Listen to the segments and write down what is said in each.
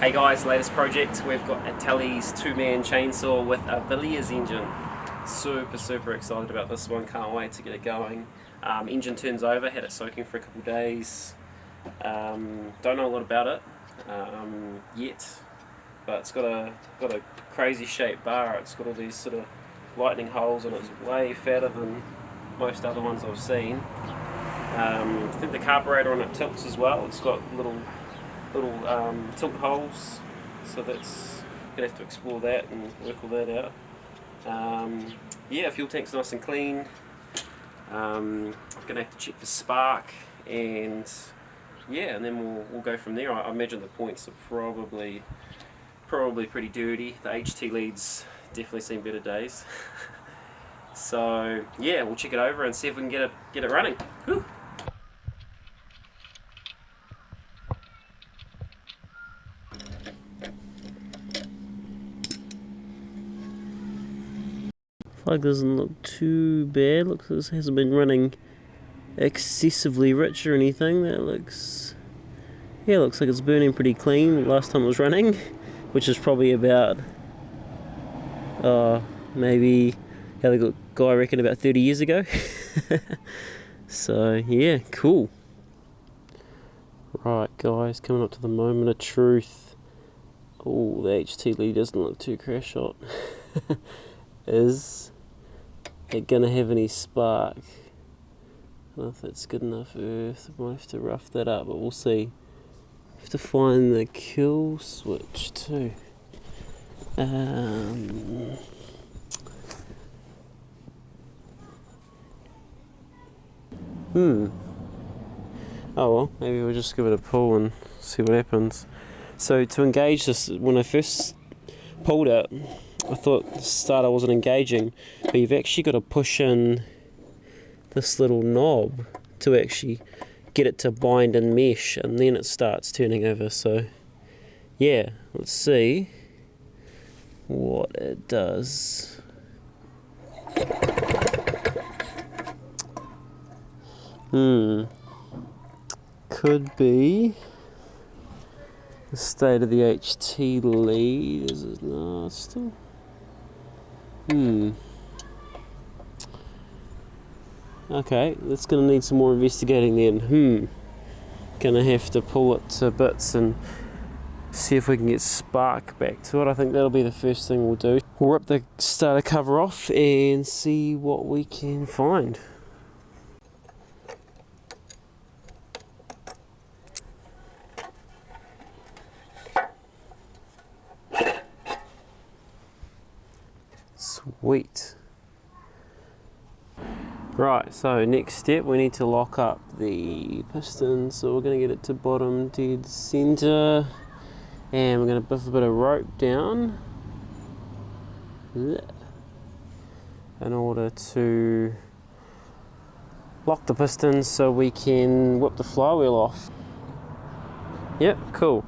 Hey guys, latest project, we've got a Teles 2-man chainsaw with a Villiers engine. Super excited about this one, can't wait to get it going. Engine turns over, had it soaking for a couple of days. Don't know a lot about it yet, but it's got a crazy shaped bar. It's got all these sort of lightning holes and it's way fatter than most other ones I've seen. I think the carburetor on it tilts as well. It's got little tilt holes, so that's gonna have to explore that and work all that out. Yeah, fuel tank's nice and clean. Gonna have to check for spark, and yeah, and then we'll go from there. I imagine the points are probably pretty dirty. The HT leads definitely seen better days. So yeah, we'll check it over and see if we can get it running. Whew. Plug doesn't look too bad. Looks like this hasn't been running excessively rich or anything. That looks, yeah, looks like it's burning pretty clean last time it was running, which is probably about maybe how the guy reckoned about 30 years ago. So yeah, cool. Right guys, coming up to the moment of truth. Oh, the HT lead doesn't look too crash hot. Is it gonna have any spark? I don't know if that's good enough earth. I might have to rough that up, but we'll see. Have to find the kill switch too. Oh well, maybe we'll just give it a pull and see what happens. So to engage this, when I first pulled it, I thought the starter wasn't engaging, but you've actually got to push in this little knob to actually get it to bind and mesh, and then it starts turning over. So yeah, let's see what it does. Could be the state of the HT lead. Is it? No, it's still. Okay, that's going to need some more investigating then. Gonna have to pull it to bits and see if we can get spark back to it. I think that'll be the first thing we'll do. We'll rip the starter cover off and see what we can find. Sweet. Right, so next step, we need to lock up the piston. So we're going to get it to bottom dead center, and we're going to biff a bit of rope down in order to lock the piston so we can whip the flywheel off. Yep, cool.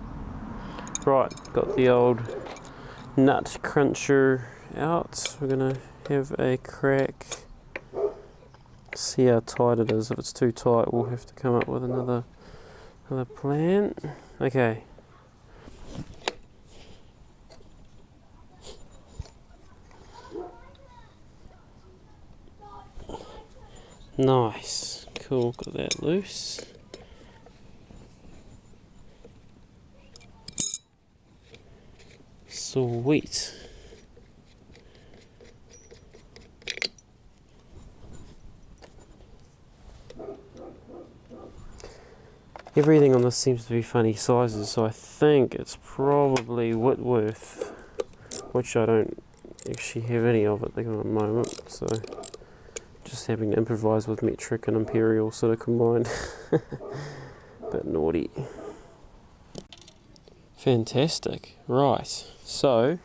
Right, got the old nut cruncher out. We're going to have a crack. See how tight it is. If it's too tight, we'll have to come up with another plan. Okay. Nice. Cool, got that loose. Sweet. Everything on this seems to be funny sizes, so I think it's probably Whitworth, which I don't actually have any of at the moment, so just having to improvise with metric and imperial sort of combined. Bit naughty. Fantastic. Right, so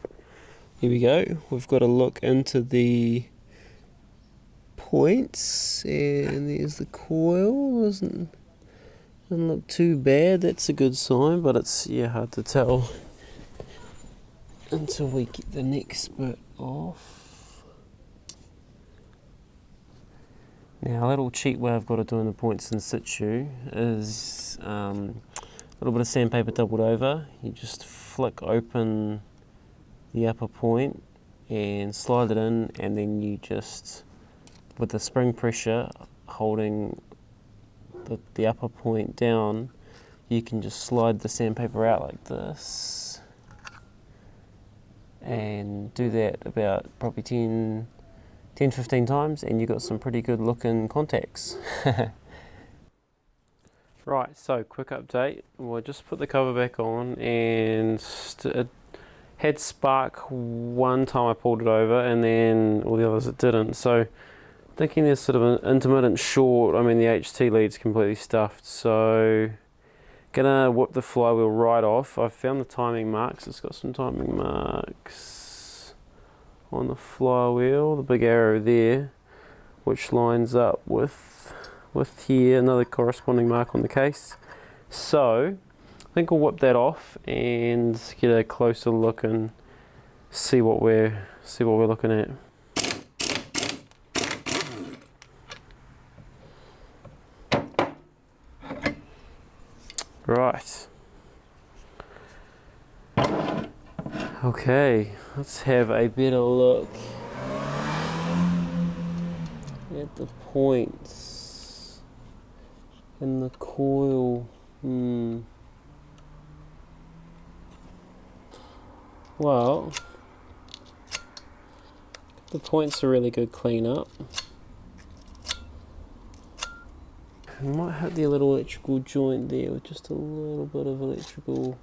here we go. We've got to look into the points, and there's the coil. Doesn't look too bad. That's a good sign, but it's hard to tell until we get the next bit off. Now, a little cheat way I've got of doing the points in situ is little bit of sandpaper doubled over. You just flick open the upper point and slide it in, and then you just, with the spring pressure holding the upper point down, you can just slide the sandpaper out like this, and do that about probably 10-15 times, and you've got some pretty good looking contacts. Right, so quick update. We'll just put the cover back on, and it had spark one time I pulled it over, and then all the others it didn't. So thinking there's sort of an intermittent short. I mean, the HT lead's completely stuffed, so gonna whip the flywheel right off. I've found the timing marks. It's got some timing marks on the flywheel, the big arrow there, which lines up with here, another corresponding mark on the case. So I think we'll whip that off and get a closer look and see what we're looking at. Right. Okay, let's have a better look at the points in the coil. Well, the points are really good clean up. I might hit the little electrical joint there with just a little bit of electrical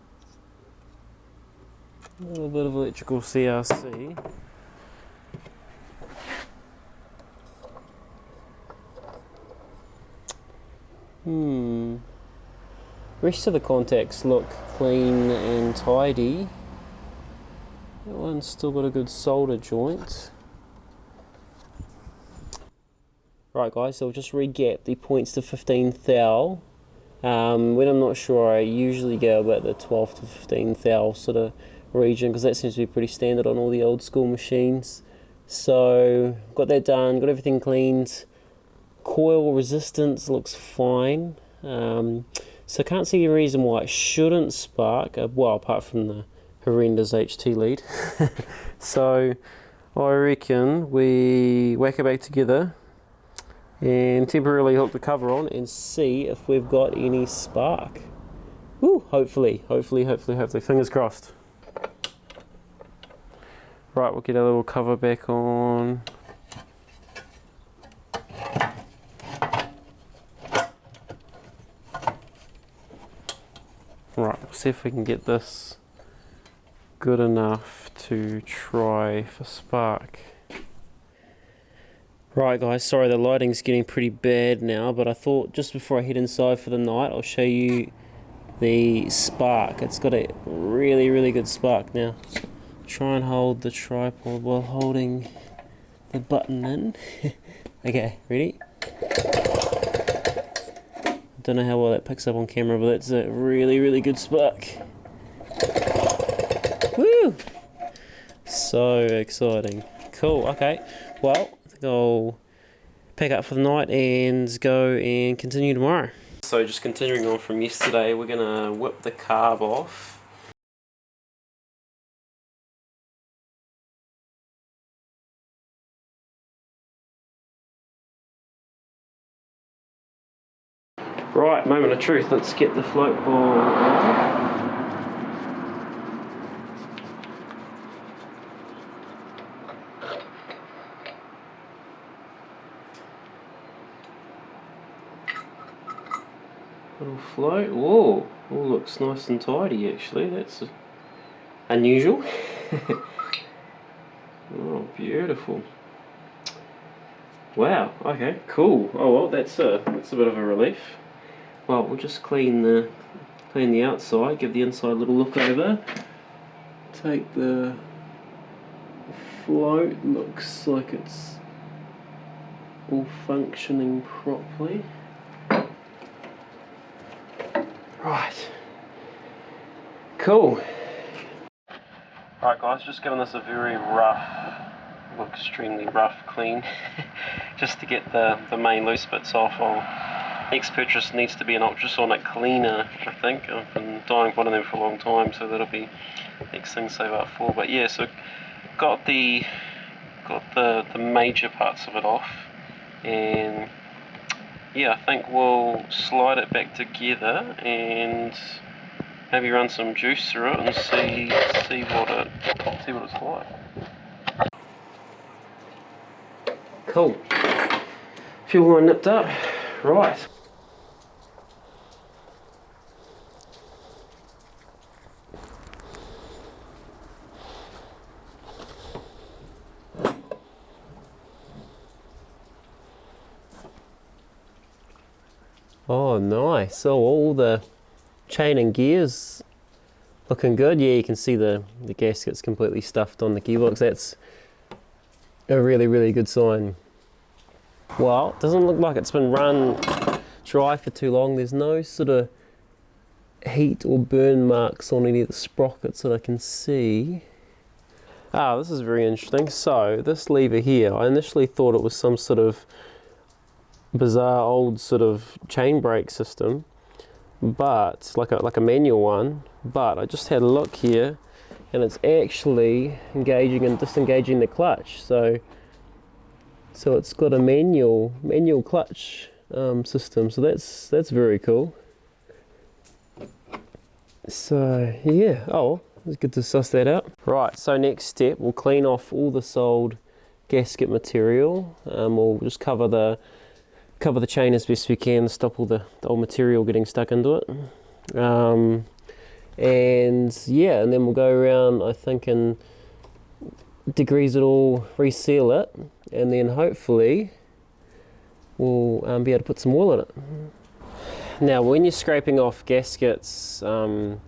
CRC. Rest of the contacts look clean and tidy. That one's still got a good solder joint. Right guys, so we'll just re-gap the points to 15 thou. When I'm not sure, I usually go about the 12 to 15 thou sort of region, because that seems to be pretty standard on all the old school machines. So got that done, got everything cleaned. Coil resistance looks fine. So I can't see a reason why it shouldn't spark, well, apart from the horrendous HT lead. So I reckon we whack it back together and temporarily hook the cover on and see if we've got any spark. Woo, hopefully, fingers crossed. Right, we'll get our little cover back on. Right, we'll see if we can get this good enough to try for spark. Right guys, sorry the lighting's getting pretty bad now, but I thought just before I head inside for the night, I'll show you the spark. It's got a really good spark. Now, try and hold the tripod while holding the button in. Okay, ready? Don't know how well that picks up on camera, but that's a really good spark. Woo! So exciting. Cool, okay. Well, I think I'll pack up for the night and go and continue tomorrow. So just continuing on from yesterday, we're gonna whip the carb off. Right, moment of truth, let's get the float ball off. Little float, whoa, all looks nice and tidy actually, that's unusual. Oh, beautiful. Wow, okay, cool. Oh well, that's a bit of a relief. Well, we'll just clean the outside, give the inside a little look over. Take the float, looks like it's all functioning properly. Right. Cool. Right guys, just giving this a very rough, extremely rough clean, just to get the main loose bits off. I'll next purchase needs to be an ultrasonic cleaner, I think. I've been dying for one of them for a long time, so that'll be next thing to save up for. But yeah, so got the major parts of it off, and yeah, I think we'll slide it back together and maybe run some juice through it and see what it's like. Cool. Fuel line nipped up. Right. Oh, nice. So all the chain and gears looking good. Yeah, you can see the gasket's completely stuffed on the gearbox. That's a really, really good sign. Well, it doesn't look like it's been run dry for too long. There's no sort of heat or burn marks on any of the sprockets that I can see. Ah, this is very interesting. So this lever here, I initially thought it was some sort of bizarre old sort of chain brake system, but like a manual one. But I just had a look here, and it's actually engaging and disengaging the clutch. So it's got a manual clutch system. So that's very cool. So yeah, oh, it's good to suss that out. Right, so next step, we'll clean off all this old gasket material. We'll just cover the chain as best we can, stop all the old material getting stuck into it. And yeah, and then we'll go around, I think, and degrease it all, reseal it, and then hopefully we'll be able to put some oil in it. Now, when you're scraping off gaskets, you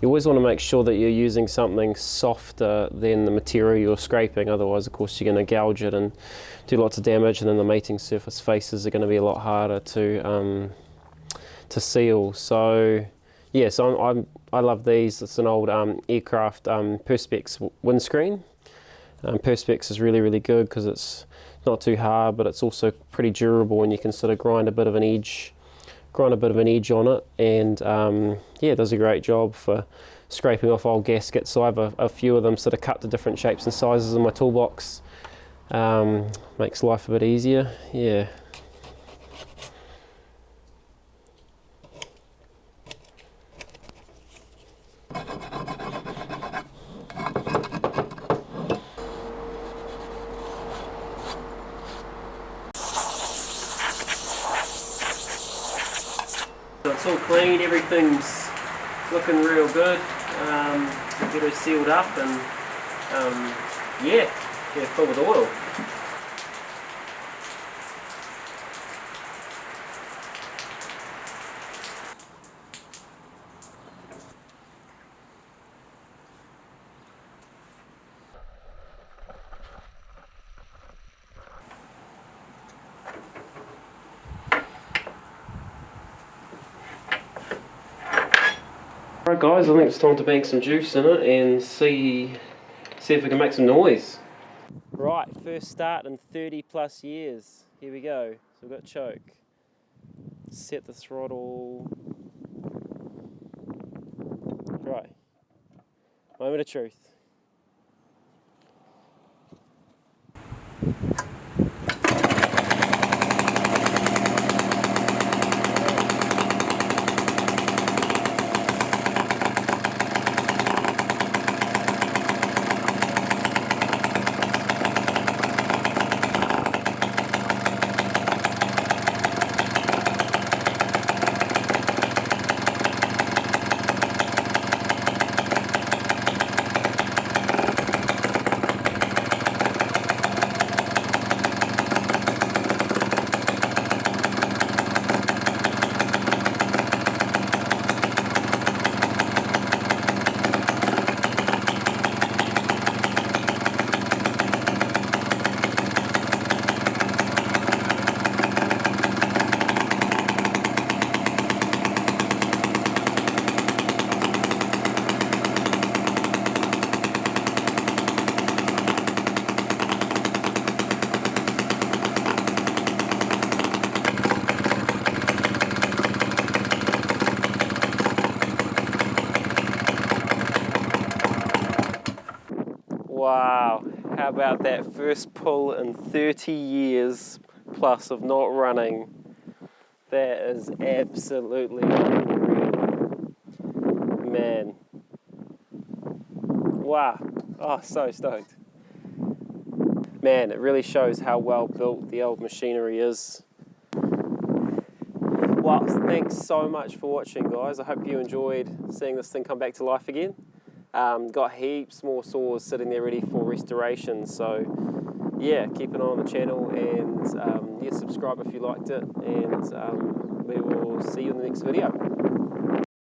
always want to make sure that you're using something softer than the material you're scraping. Otherwise, of course, you're going to gouge it and do lots of damage, and then the mating surface faces are going to be a lot harder to seal. So yeah, so I love these. It's an old aircraft Perspex windscreen. Perspex is really, really good because it's not too hard, but it's also pretty durable, and you can sort of grind a bit of an edge on it, and yeah, it does a great job for scraping off old gaskets. So I have a few of them sort of cut to different shapes and sizes in my toolbox. Makes life a bit easier. Yeah. So it's all clean, everything's looking real good. Get it sealed up, and yeah, full with oil. Alright guys, I think it's time to bank some juice in it and see if we can make some noise. Right, first start in 30 plus years. Here we go. So we've got choke. Set the throttle. Right. Moment of truth. Wow, how about that first pull in 30 years plus of not running? That is absolutely unreal. Man. Wow. Oh, so stoked. Man, it really shows how well built the old machinery is. Well, thanks so much for watching, guys. I hope you enjoyed seeing this thing come back to life again. Got heaps more saws sitting there ready for restoration, so yeah, keep an eye on the channel and yeah, subscribe if you liked it, and we will see you in the next video.